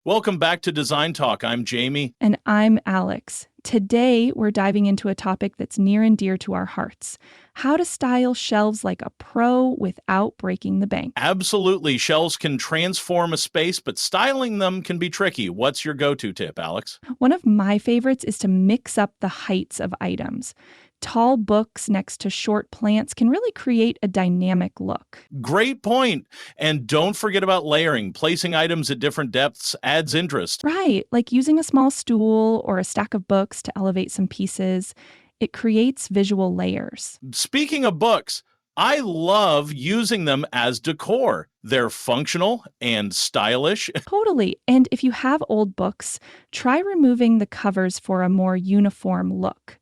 Welcome back to Design Talk. I'm Jamie. And I'm Alex. Today, we're diving into a topic that's near and dear to our hearts: how to style shelves like a pro without breaking the bank. Absolutely, shelves can transform a space, but styling them can be tricky. What's your go-to tip, Alex? One of my favorites is to mix up the heights of items. Tall books next to short plants can really create a dynamic look. Great point. And don't forget about layering. Placing items at different depths adds interest. Right, like using a small stool or a stack of books to elevate some pieces. It creates visual layers. Speaking of books, I love using them as decor. They're functional and stylish. Totally. And if you have old books, try removing the covers for a more uniform look.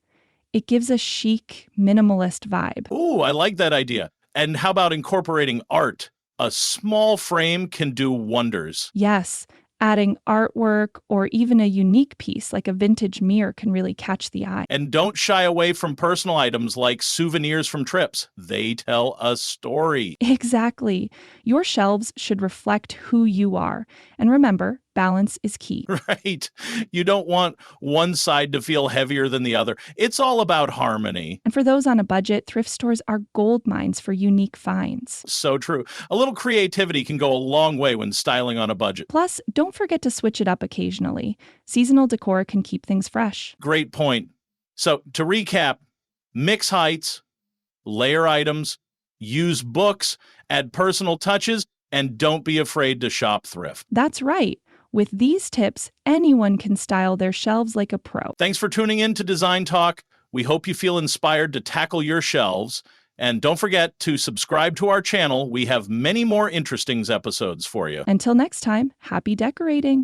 It gives a chic, minimalist vibe. Ooh, I like that idea. And how about incorporating art? A small frame can do wonders. Yes, adding artwork or even a unique piece like a vintage mirror can really catch the eye. And don't shy away from personal items like souvenirs from trips. They tell a story. Exactly. Your shelves should reflect who you are. And remember, balance is key. Right. You don't want one side to feel heavier than the other. It's all about harmony. And for those on a budget, thrift stores are gold mines for unique finds. So true. A little creativity can go a long way when styling on a budget. Plus, don't forget to switch it up occasionally. Seasonal decor can keep things fresh. Great point. So, to recap, mix heights, layer items, use books, add personal touches, and don't be afraid to shop thrift. That's right. With these tips, anyone can style their shelves like a pro. Thanks for tuning in to Design Talk. We hope you feel inspired to tackle your shelves. And don't forget to subscribe to our channel. We have many more interesting episodes for you. Until next time, happy decorating.